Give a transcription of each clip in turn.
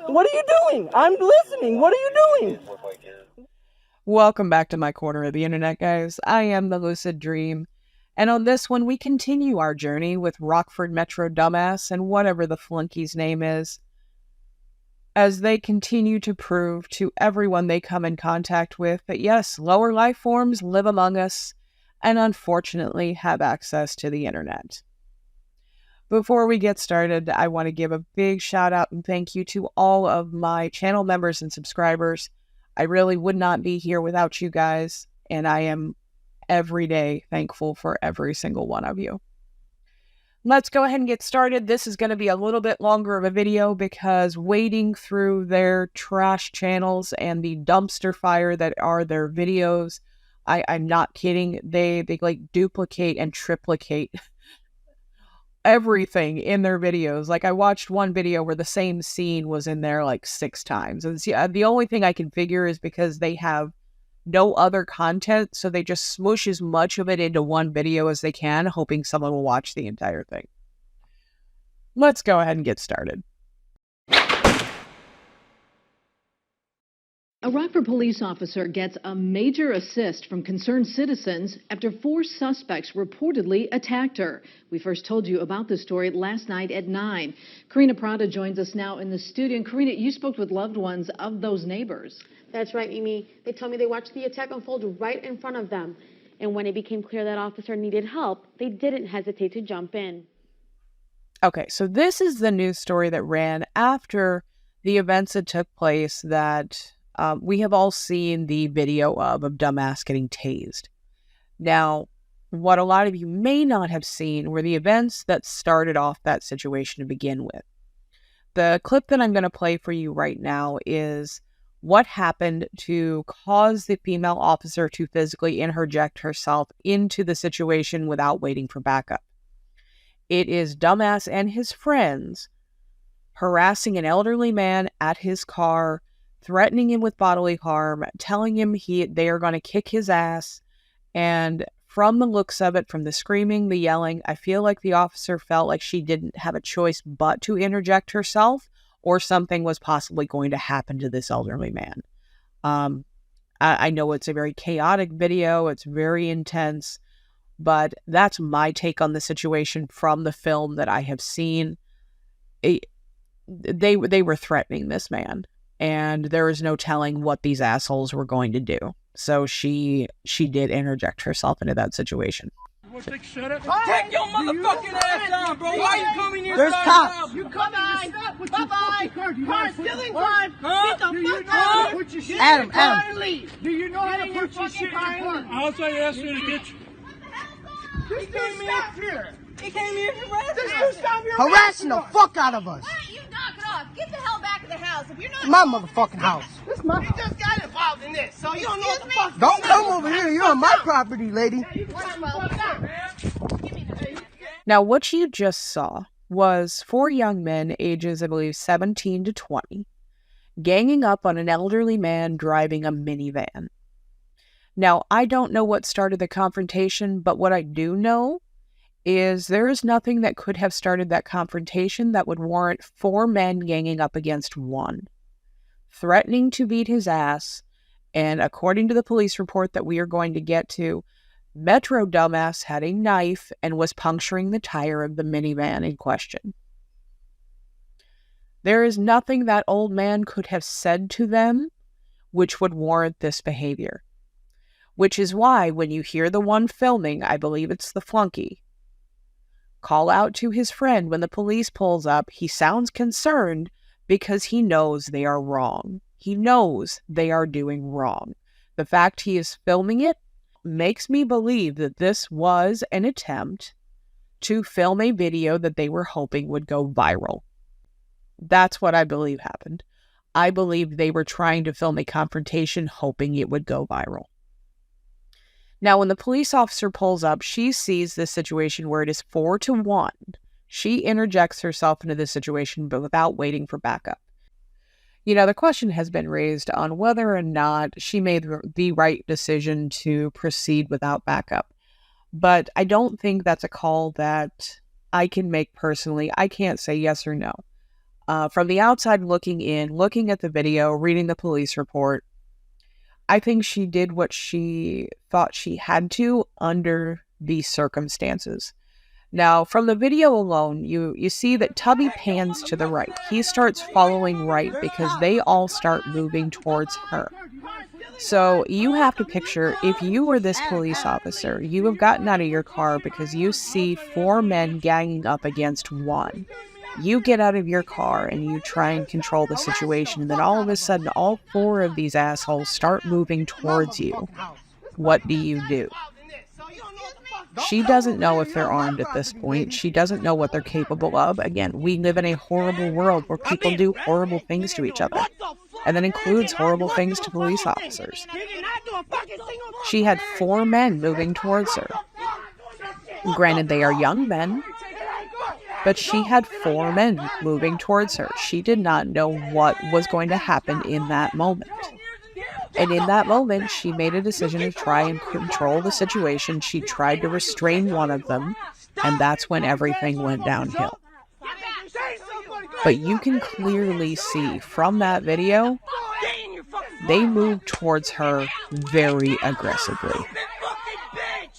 What are you doing? I'm listening. What are you doing? Welcome back to my corner of the internet, guys. I am the Lucid Dream. And on this one, we continue our journey with Rockford Metro Dumbass and whatever the flunky's name is, as they continue to prove to everyone they come in contact with that yes, lower life forms live among us and unfortunately have access to the internet. Before we get started, I want to give a big shout out and thank you to all of my channel members and subscribers. I really would not be here without you guys, and I am every day thankful for every single one of you. Let's go ahead and get started. This is going to be a little bit longer of a video because wading through their trash channels and the dumpster fire that are their videos, I'm not kidding. They like duplicate and triplicate everything in their videos. Like I watched one video where the same scene was in there like 6 times. And the only thing I can figure is because they have no other content, so they just smoosh as much of it into one video as they can, hoping someone will watch the entire thing. Let's go ahead and get started. A Rockford police officer gets a major assist from concerned citizens after 4 suspects reportedly attacked her. We first told you about this story last night at 9. Karina Prada joins us now in the studio. And Karina, you spoke with loved ones of those neighbors. That's right, Mimi. They told me they watched the attack unfold right in front of them. And when it became clear that officer needed help, they didn't hesitate to jump in. Okay, so this is the news story that ran after the events that took place that we have all seen the video of Dumbass getting tased. Now, what a lot of you may not have seen were the events that started off that situation to begin with. The clip that I'm going to play for you right now is what happened to cause the female officer to physically interject herself into the situation without waiting for backup. It is Dumbass and his friends harassing an elderly man at his car, threatening him with bodily harm, telling him they are going to kick his ass. And from the looks of it, from the screaming, the yelling, I feel like the officer felt like she didn't have a choice but to interject herself, or something was possibly going to happen to this elderly man. I know it's a very chaotic video. It's very intense, but that's my take on the situation from the film that I have seen. They were threatening this man, and there is no telling what these assholes were going to do. So she did interject herself into that situation. Shut up. Take your motherfucking ass down, bro. Why are you coming here? There's cops. You come in. Bye-bye. Car stealing crime. Get the fuck out. Put your shit Adam, in your car Adam. and leave. Do you know how to put your shit in your car? I'll tell you ask you to get you. He came here. He came here to harass us. Harassing the fuck out of us. Why don't you knock it off? Get the hell back of the house. If you're not My motherfucking house. This my house. You just got involved in this, so you don't know what the fuck. Don't come over here. You're on my property, lady. Now, what you just saw was 4 young men, ages, I believe, 17 to 20, ganging up on an elderly man driving a minivan. Now, I don't know what started the confrontation, but what I do know is there is nothing that could have started that confrontation that would warrant 4 men ganging up against 1, threatening to beat his ass, and according to the police report that we are going to get to, Metro Dumbass had a knife and was puncturing the tire of the minivan in question. There is nothing that old man could have said to them which would warrant this behavior. Which is why when you hear the one filming, I believe it's the flunky, call out to his friend when the police pulls up, he sounds concerned because he knows they are wrong. He knows they are doing wrong. The fact he is filming it makes me believe that this was an attempt to film a video that they were hoping would go viral. That's what I believe happened. I believe they were trying to film a confrontation hoping it would go viral. Now, when the police officer pulls up, she sees this situation where it is 4 to 1. She interjects herself into this situation, but without waiting for backup. You know, the question has been raised on whether or not she made the right decision to proceed without backup. But I don't think that's a call that I can make personally. I can't say yes or no. From the outside looking in, looking at the video, reading the police report, I think she did what she thought she had to under these circumstances. Now, from the video alone, you see that Tubby pans to the right. He starts following right because they all start moving towards her. So you have to picture, if you were this police officer, you have gotten out of your car because you see 4 men ganging up against one. You get out of your car and you try and control the situation, and then all of a sudden, all 4 of these assholes start moving towards you. What do? She doesn't know if they're armed at this point. She doesn't know what they're capable of. Again, we live in a horrible world where people do horrible things to each other. And that includes horrible things to police officers. She had 4 men moving towards her. Granted, they are young men, but she had 4 men moving towards her. She did not know what was going to happen in that moment. And in that moment, she made a decision to try and control the situation. She tried to restrain one of them, and that's when everything went downhill. But you can clearly see from that video, they moved towards her very aggressively.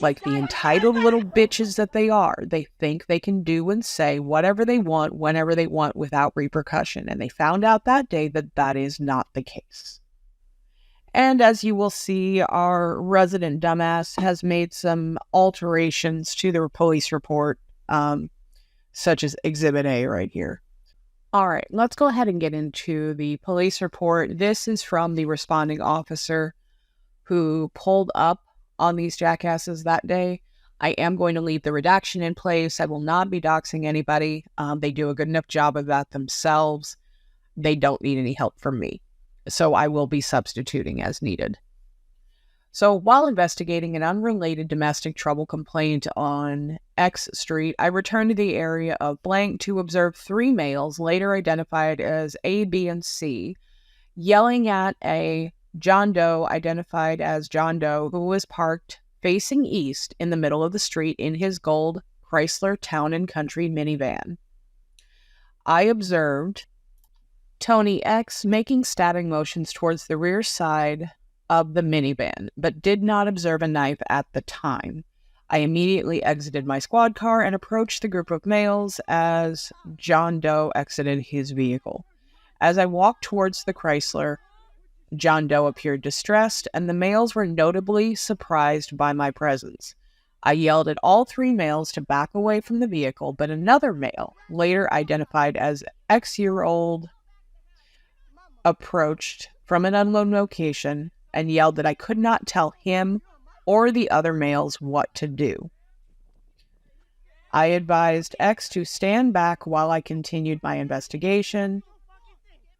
Like the entitled little bitches that they are, they think they can do and say whatever they want, whenever they want, without repercussion. And they found out that day that that is not the case. And as you will see, our resident dumbass has made some alterations to the police report, such as Exhibit A right here. All right, let's go ahead and get into the police report. This is from the responding officer who pulled up on these jackasses that day. I am going to leave the redaction in place. I will not be doxing anybody. They do a good enough job of that themselves. They don't need any help from me. So I will be substituting as needed. So while investigating an unrelated domestic trouble complaint on X Street, I returned to the area of blank to observe 3 males, later identified as A, B, and C, yelling at a John Doe identified as John Doe, who was parked facing east in the middle of the street in his gold Chrysler Town & Country minivan. I observed Tony X making stabbing motions towards the rear side of the minivan, but did not observe a knife at the time. I immediately exited my squad car and approached the group of males as John Doe exited his vehicle. As I walked towards the Chrysler, John Doe appeared distressed, and the males were notably surprised by my presence. I yelled at all 3 males to back away from the vehicle, but another male, later identified as X-year-old, approached from an unknown location and yelled that I could not tell him or the other males what to do. I advised X to stand back while I continued my investigation.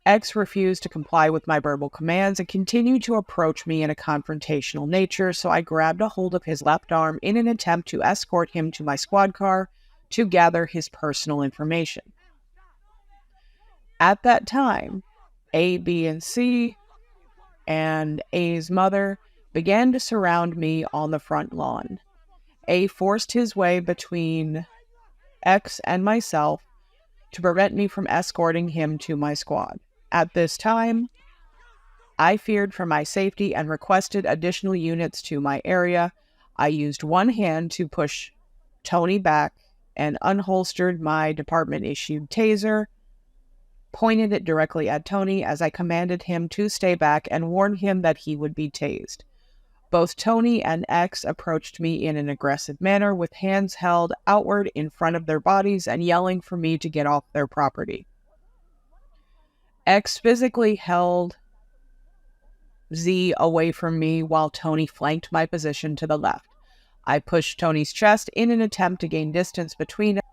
X refused to comply with my verbal commands and continued to approach me in a confrontational nature, so I grabbed a hold of his left arm in an attempt to escort him to my squad car to gather his personal information. At that time, A, B, and C, and A's mother began to surround me on the front lawn. A forced his way between X and myself to prevent me from escorting him to my squad. At this time, I feared for my safety and requested additional units to my area. I used one hand to push Tony back and unholstered my department-issued taser, pointed it directly at Tony as I commanded him to stay back and warned him that he would be tased. Both Tony and X approached me in an aggressive manner with hands held outward in front of their bodies and yelling for me to get off their property. X physically held Z away from me while Tony flanked my position to the left. I pushed Tony's chest in an attempt to gain distance between us,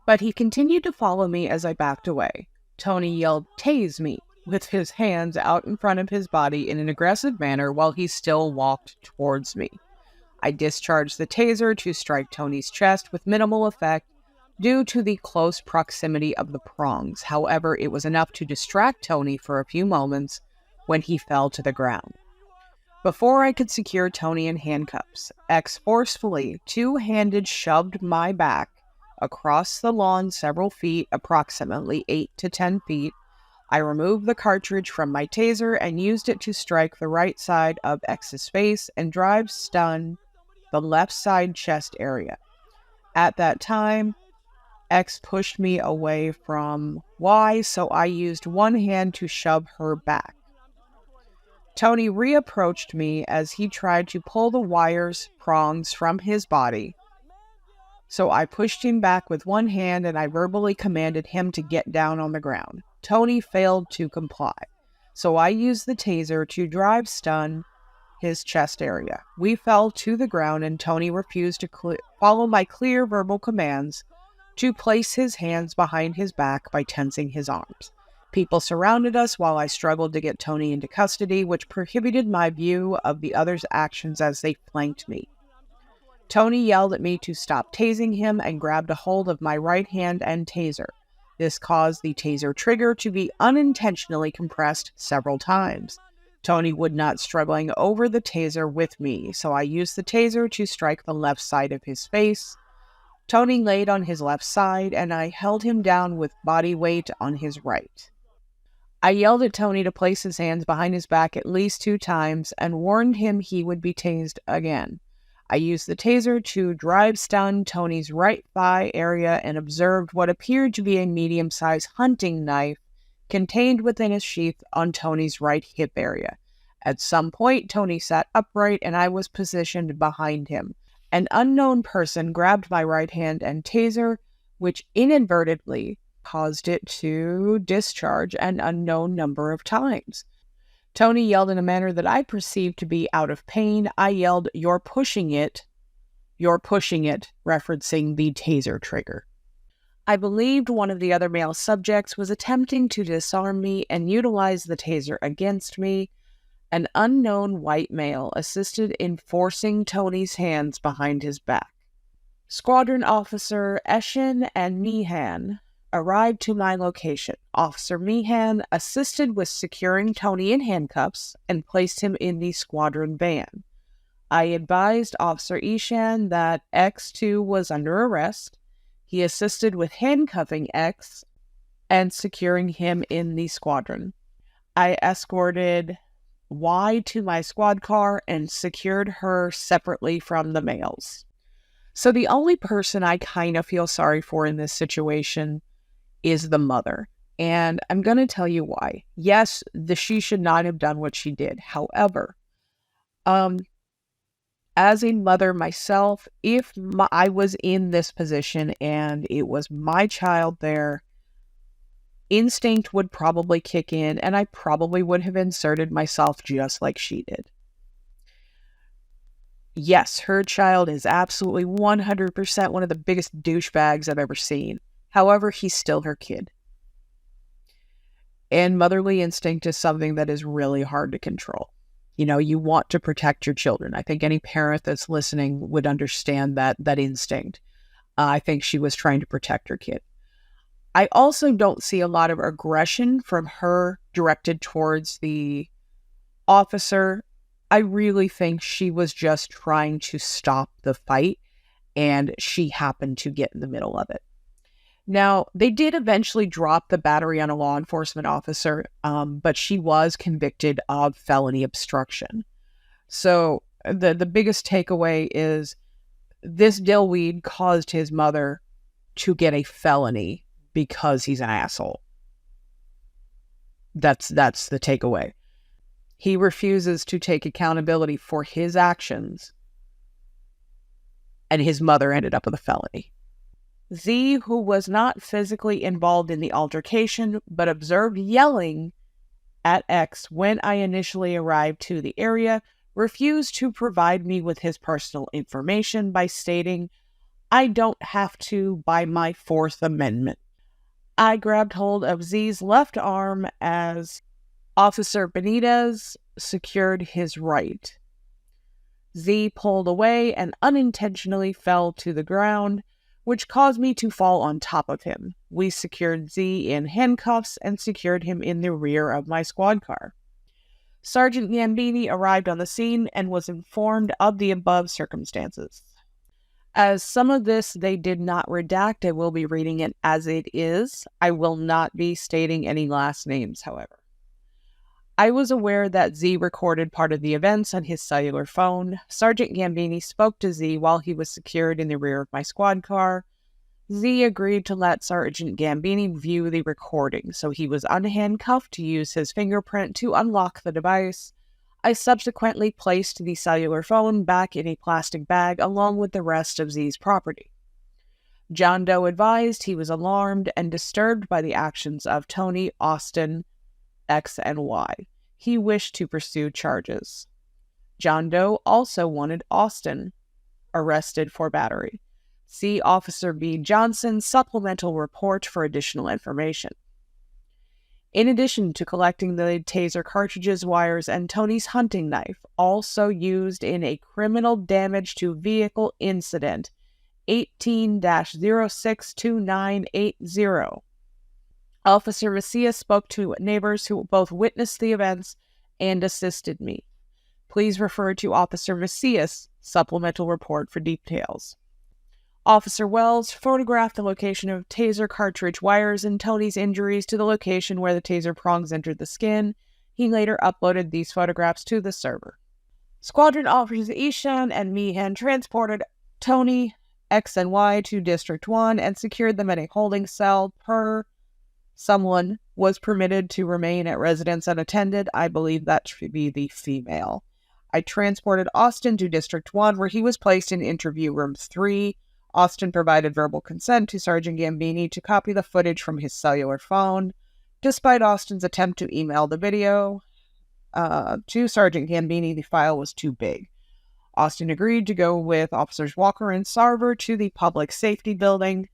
but he continued to follow me as I backed away. Tony yelled, "Tase me," with his hands out in front of his body in an aggressive manner while he still walked towards me. I discharged the taser to strike Tony's chest with minimal effect due to the close proximity of the prongs. However, it was enough to distract Tony for a few moments when he fell to the ground. Before I could secure Tony in handcuffs, X forcefully two-handed shoved my back across the lawn several feet, approximately 8 to 10 feet. I removed the cartridge from my taser and used it to strike the right side of X's face and drive stun the left side chest area. At that time, X pushed me away from Y, so I used one hand to shove her back. Tony reapproached me as he tried to pull the wires prongs from his body. So I pushed him back with one hand and I verbally commanded him to get down on the ground. Tony failed to comply. So I used the taser to drive stun his chest area. We fell to the ground and Tony refused to follow my clear verbal commands to place his hands behind his back by tensing his arms. People surrounded us while I struggled to get Tony into custody, which prohibited my view of the others' actions as they flanked me. Tony yelled at me to stop tasing him and grabbed a hold of my right hand and taser. This caused the taser trigger to be unintentionally compressed several times. Tony would not struggling over the taser with me, so I used the taser to strike the left side of his face. Tony laid on his left side, and I held him down with body weight on his right. I yelled at Tony to place his hands behind his back at least 2 times and warned him he would be tased again. I used the taser to drive stun Tony's right thigh area and observed what appeared to be a medium-sized hunting knife contained within a sheath on Tony's right hip area. At some point, Tony sat upright and I was positioned behind him. An unknown person grabbed my right hand and taser, which inadvertently caused it to discharge an unknown number of times. Tony yelled in a manner that I perceived to be out of pain. I yelled, "You're pushing it. You're pushing it," referencing the taser trigger. I believed one of the other male subjects was attempting to disarm me and utilize the taser against me. An unknown white male assisted in forcing Tony's hands behind his back. Squadron Officer Eshin and Meehan arrived to my location. Officer Meehan assisted with securing Tony in handcuffs and placed him in the squadron van. I advised Officer Ishan that X2 was under arrest. He assisted with handcuffing X and securing him in the squadron. I escorted Y to my squad car and secured her separately from the males. So the only person I kind of feel sorry for in this situation is the mother. And I'm going to tell you why. Yes, she should not have done what she did. However, as a mother myself, if I was in this position and it was my child there, instinct would probably kick in and I probably would have inserted myself just like she did. Yes, her child is absolutely 100% one of the biggest douchebags I've ever seen. However, he's still her kid. And motherly instinct is something that is really hard to control. You know, you want to protect your children. I think any parent that's listening would understand that instinct. I think she was trying to protect her kid. I also don't see a lot of aggression from her directed towards the officer. I really think she was just trying to stop the fight, and she happened to get in the middle of it. Now, they did eventually drop the battery on a law enforcement officer, but she was convicted of felony obstruction. So the biggest takeaway is this dillweed caused his mother to get a felony because he's an asshole. That's the takeaway. He refuses to take accountability for his actions, and his mother ended up with a felony. Z, who was not physically involved in the altercation, but observed yelling at X when I initially arrived to the area, refused to provide me with his personal information by stating, "I don't have to by my Fourth Amendment." I grabbed hold of Z's left arm as Officer Benitez secured his right. Z pulled away and unintentionally fell to the ground, which caused me to fall on top of him. We secured Z in handcuffs and secured him in the rear of my squad car. Sergeant Gambini arrived on the scene and was informed of the above circumstances. As some of this they did not redact, I will be reading it as it is. I will not be stating any last names, however. I was aware that Z recorded part of the events on his cellular phone. Sergeant Gambini spoke to Z while he was secured in the rear of my squad car. Z agreed to let Sergeant Gambini view the recording, so he was unhandcuffed to use his fingerprint to unlock the device. I subsequently placed the cellular phone back in a plastic bag along with the rest of Z's property. John Doe advised he was alarmed and disturbed by the actions of Tony, Austin, X, and Y. He wished to pursue charges. John Doe also wanted Austin arrested for battery. See Officer B. Johnson's supplemental report for additional information. In addition to collecting the taser cartridges, wires, and Tony's hunting knife, also used in a criminal damage to vehicle incident 18-062980. Officer Macias spoke to neighbors who both witnessed the events and assisted me. Please refer to Officer Macias' supplemental report for details. Officer Wells photographed the location of taser cartridge wires and Tony's injuries to the location where the taser prongs entered the skin. He later uploaded these photographs to the server. Squadron Officers Ishan and Meehan transported Tony, X, and Y to District 1 and secured them in a holding cell per someone was permitted to remain at residence unattended. I believe that should be the female. I transported Austin to District 1, where he was placed in interview room 3. Austin provided verbal consent to Sergeant Gambini to copy the footage from his cellular phone. Despite Austin's attempt to email the video to Sergeant Gambini, the file was too big. Austin agreed to go with Officers Walker and Sarver to the Public Safety Building,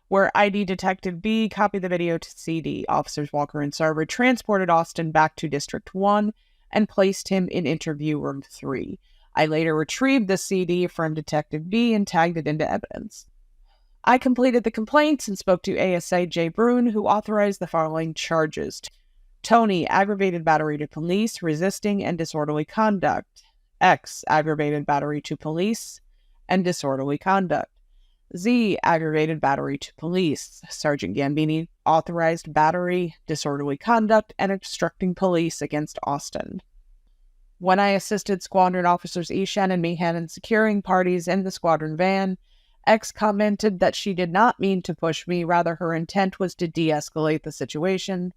where ID Detective B copied the video to CD. Officers Walker and Sarver transported Austin back to District 1 and placed him in interview room 3. I later retrieved the CD from Detective B and tagged it into evidence. I completed the complaints and spoke to ASA J. Brune, who authorized the following charges. Tony, aggravated battery to police, resisting, and disorderly conduct. X, aggravated battery to police and disorderly conduct. Z, aggravated battery to police. Sergeant Gambini authorized battery, disorderly conduct, and obstructing police against Austin. When I assisted Squadron Officers Ishan and Meehan in securing parties in the squadron van, X commented that she did not mean to push me, rather her intent was to de-escalate the situation.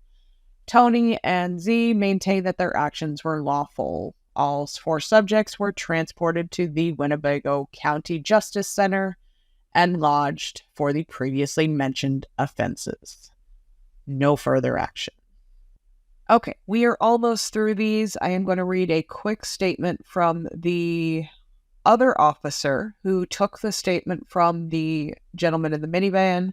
Tony and Z maintained that their actions were lawful. All 4 subjects were transported to the Winnebago County Justice Center and lodged for the previously mentioned offenses. No further action. Okay, we are almost through these. I am going to read a quick statement from the other officer who took the statement from the gentleman in the minivan,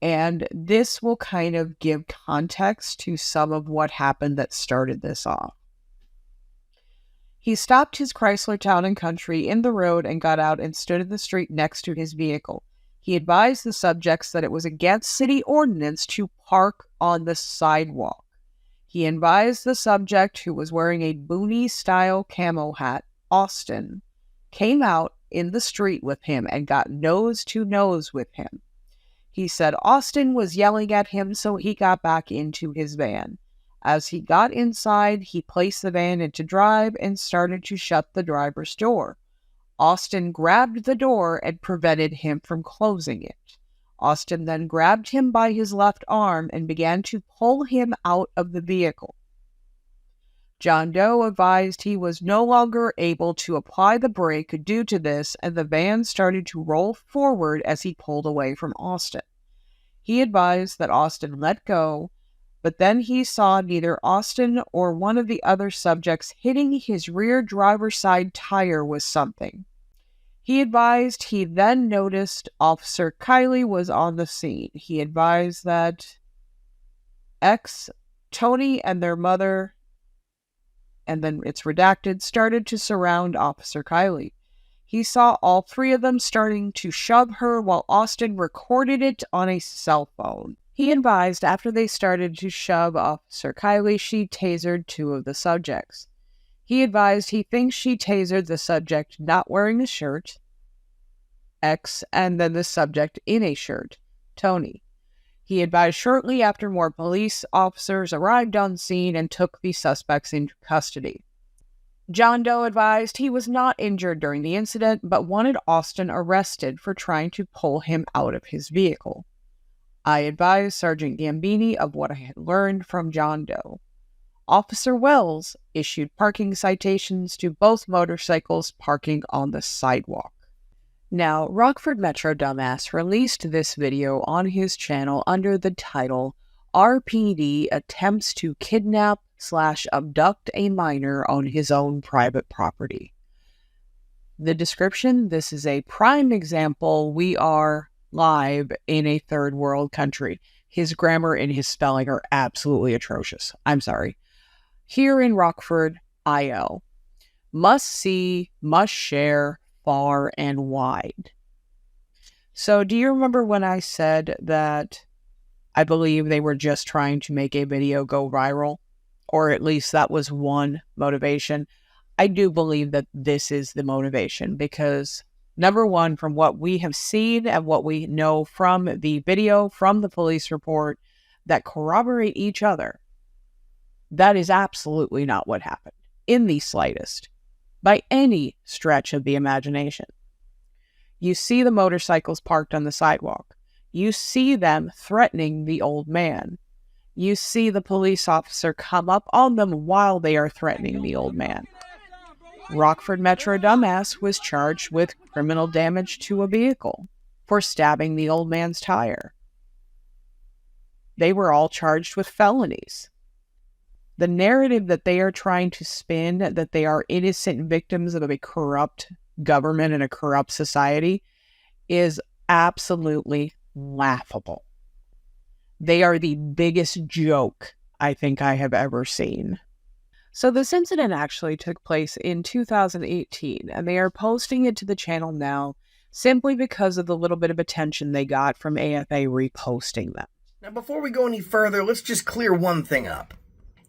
and this will kind of give context to some of what happened that started this off. He stopped his Chrysler Town & Country in the road and got out and stood in the street next to his vehicle. He advised the subjects that it was against city ordinance to park on the sidewalk. He advised the subject, who was wearing a boonie-style camo hat, Austin, came out in the street with him and got nose-to-nose with him. He said Austin was yelling at him, so he got back into his van. As he got inside, he placed the van into drive and started to shut the driver's door. Austin grabbed the door and prevented him from closing it. Austin then grabbed him by his left arm and began to pull him out of the vehicle. John Doe advised he was no longer able to apply the brake due to this, and the van started to roll forward as he pulled away from Austin. He advised that Austin let go, but then he saw neither Austin or one of the other subjects hitting his rear driver's side tire with something. He advised he then noticed Officer Kiley was on the scene. He advised that X, Tony, and their mother, and then it's redacted, started to surround Officer Kiley. He saw all 3 of them starting to shove her while Austin recorded it on a cell phone. He advised after they started to shove Officer Kiley, she tasered 2 of the subjects. He advised he thinks she tasered the subject not wearing a shirt. X, and then the subject in a shirt, Tony. He advised shortly after more police officers arrived on scene and took the suspects into custody. John Doe advised he was not injured during the incident, but wanted Austin arrested for trying to pull him out of his vehicle. I advised Sergeant Gambini of what I had learned from John Doe. Officer Wells issued parking citations to both motorcycles parking on the sidewalk. Now, Rockford Metro Dumbass released this video on his channel under the title RPD Attempts to Kidnap/Abduct a Minor on His Own Private Property. The description: this is a prime example. We are live in a third world country. His grammar and his spelling are absolutely atrocious. I'm sorry. Here in Rockford, IL. Must see, must share, far and wide. So do you remember when I said that I believe they were just trying to make a video go viral? Or at least that was one motivation. I do believe that this is the motivation because, number one, from what we have seen and what we know from the video, from the police report that corroborate each other, that is absolutely not what happened in the slightest, by any stretch of the imagination. You see the motorcycles parked on the sidewalk. You see them threatening the old man. You see the police officer come up on them while they are threatening the old man. Rockford Metro Dumbass was charged with criminal damage to a vehicle for stabbing the old man's tire. They were all charged with felonies. The narrative that they are trying to spin, that they are innocent victims of a corrupt government and a corrupt society, is absolutely laughable. They are the biggest joke I think I have ever seen. So this incident actually took place in 2018, and they are posting it to the channel now simply because of the little bit of attention they got from AFA reposting them. Now, before we go any further, let's just clear one thing up.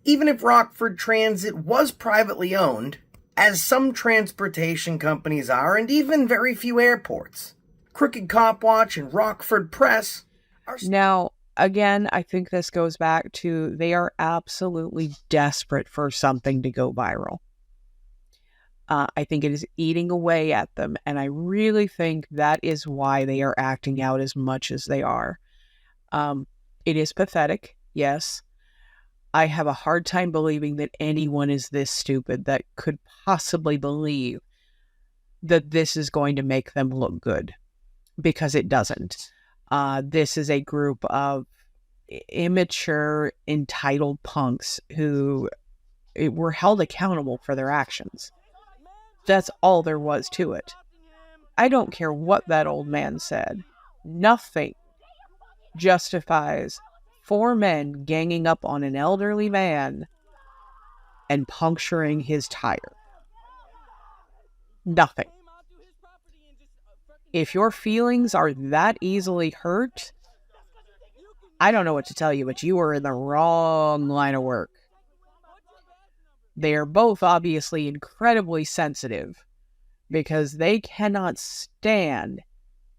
Even if Rockford Transit was privately owned, as some transportation companies are, and even very few airports, Crooked Cop Watch and Rockford Press are... Now, again, I think this goes back to they are absolutely desperate for something to go viral. I think it is eating away at them, and I really think that is why they are acting out as much as they are. It is pathetic, yes. I have a hard time believing that anyone is this stupid that could possibly believe that this is going to make them look good, because it doesn't. This is a group of immature, entitled punks who were held accountable for their actions. That's all there was to it. I don't care what that old man said. Nothing justifies 4 men ganging up on an elderly man and puncturing his tire. Nothing. If your feelings are that easily hurt, I don't know what to tell you, but you are in the wrong line of work. They are both obviously incredibly sensitive because they cannot stand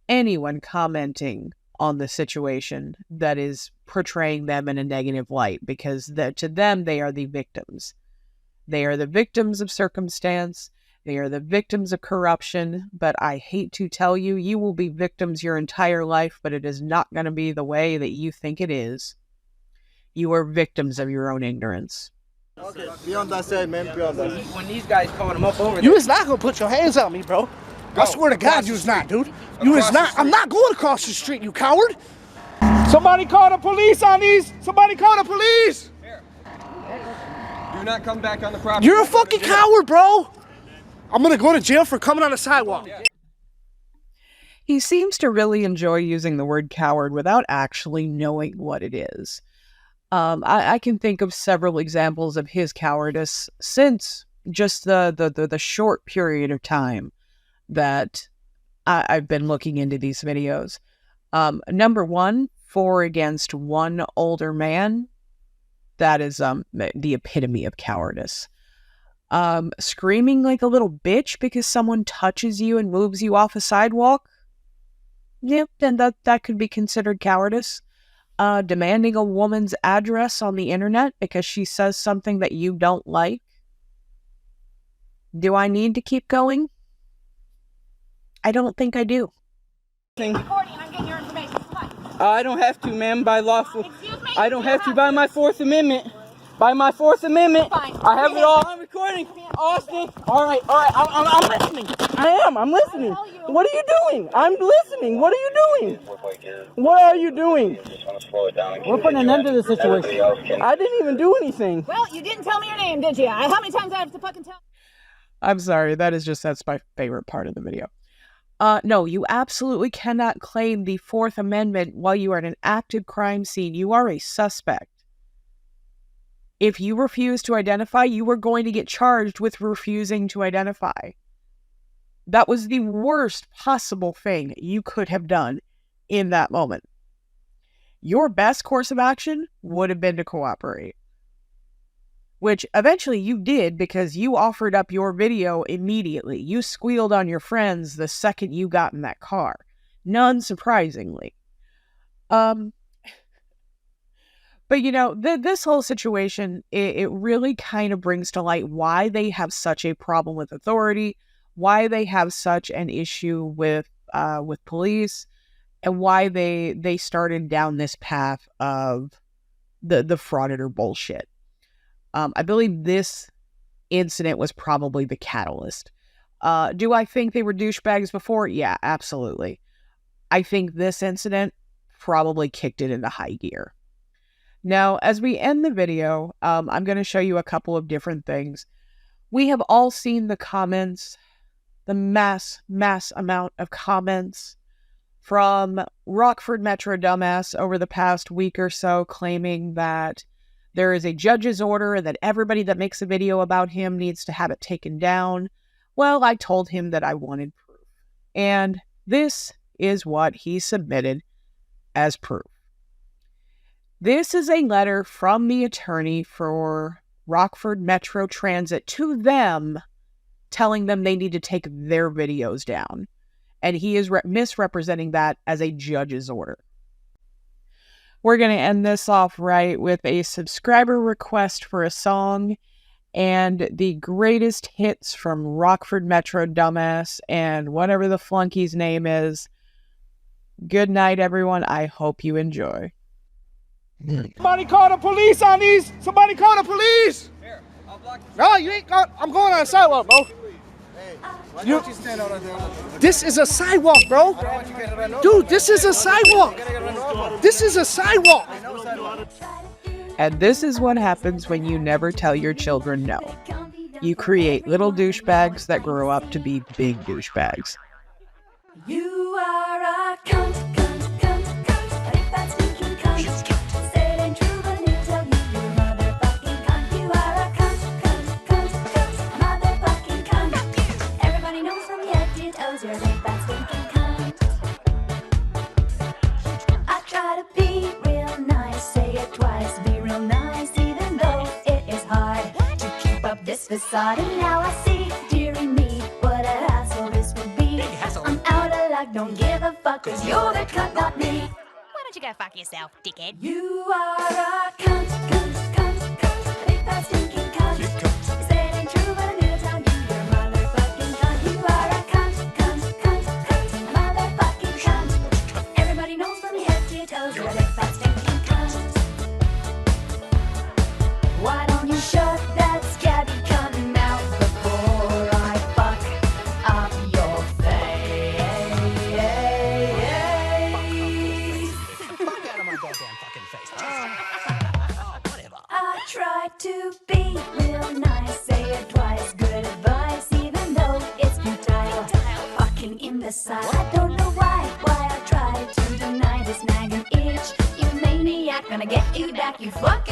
anyone commenting on the situation that is portraying them in a negative light, because to them, they are the victims. They are the victims of circumstance. They are the victims of corruption. But I hate to tell you, you will be victims your entire life, but it is not going to be the way that you think it is. You are victims of your own ignorance. Okay, be on that side, man. Be on that side. When these guys called him up over there. You is not gonna put your hands on me, bro. I swear to God, you is not, dude. You is not. I'm not going across the street, you coward. Somebody call the police on these! Somebody call the police! Here. Do not come back on the property. You're a fucking coward, bro. I'm gonna go to jail for coming on the sidewalk. He seems to really enjoy using the word coward without actually knowing what it is. I can think of several examples of his cowardice since just the short period of time that I've been looking into these videos. Number 1, 4 against 1 older man. That is the epitome of cowardice. Screaming like a little bitch because someone touches you and moves you off a sidewalk. Yep, and that could be considered cowardice. Demanding a woman's address on the internet because she says something that you don't like. Do I need to keep going? I don't think I do. I don't have to, ma'am, by lawful. I don't have to by my Fourth Amendment. By my Fourth Amendment, I have it all on recording. Austin, all right, I'm listening. I'm listening. What are you doing? I'm listening. What are you doing? What are you doing? We're putting an end to the situation. I didn't even do anything. Well, you didn't tell me your name, did you? How many times I have to fucking tell? I'm sorry, that's my favorite part of the video. No, you absolutely cannot claim the Fourth Amendment while you are at an active crime scene. You are a suspect. If you refuse to identify, you are going to get charged with refusing to identify. That was the worst possible thing you could have done in that moment. Your best course of action would have been to cooperate. Which eventually you did because you offered up your video immediately. You squealed on your friends the second you got in that car. None surprisingly. But, you know, this whole situation, it really kind of brings to light why they have such a problem with authority, why they have such an issue with police, and why they started down this path of the frauditor bullshit. I believe this incident was probably the catalyst. Do I think they were douchebags before? Yeah, absolutely. I think this incident probably kicked it into high gear. Now, as we end the video, I'm going to show you a couple of different things. We have all seen the comments, the mass amount of comments from Rockford Metro dumbass over the past week or so claiming that there is a judge's order and that everybody that makes a video about him needs to have it taken down. Well, I told him that I wanted proof. And this is what he submitted as proof. This is a letter from the attorney for Rockford Metro Transit to them, telling them they need to take their videos down. And he is misrepresenting that as a judge's order. We're going to end this off right with a subscriber request for a song and the greatest hits from Rockford Metro Dumbass and whatever the flunky's name is. Good night, everyone. I hope you enjoy. Somebody call the police on these! Somebody call the police! Here, I'll block you. No, you ain't got. I'm going on the sidewalk, bro. Hey, why don't you stand out on the This is a sidewalk, bro. Dude, this is a sidewalk. This is a sidewalk. And this is what happens when you never tell your children no. You create little douchebags that grow up to be big douchebags. You are a cunt, cunt, cunt, cunt. But if that's stinking cunt, say it ain't true, but it tell you you're motherfucking cunt. You are a cunt, cunt, cunt, cunt, motherfucking cunt. Everybody knows from your head to toes you're a big fat stinking cunt. I try to be real nice, say it twice, be real nice, even though it is hard to keep up this facade. And now I see, dearie me, what a hassle this would be. I'm out of luck, don't give a fuck, cause you're the cunt, not me. Why don't you go fuck yourself, dickhead? You are a cunt, cunt, cunt, cunt, big fat stinking cunt. Say it ain't true, but I'm gonna tell you you're a motherfucking cunt. You are a cunt, cunt, cunt, cunt, motherfucking cunt. Everybody knows from your head to your toes you're a big fat stinking cunt. Why don't you shut that scabby cunt mouth before I fuck up your face? Fuck out of my goddamn fucking face. I try to be real nice, say it twice, good advice, even though it's futile. Fucking imbecile. I don't know why I try to deny this nagging itch. You maniac, gonna get you back, you fuck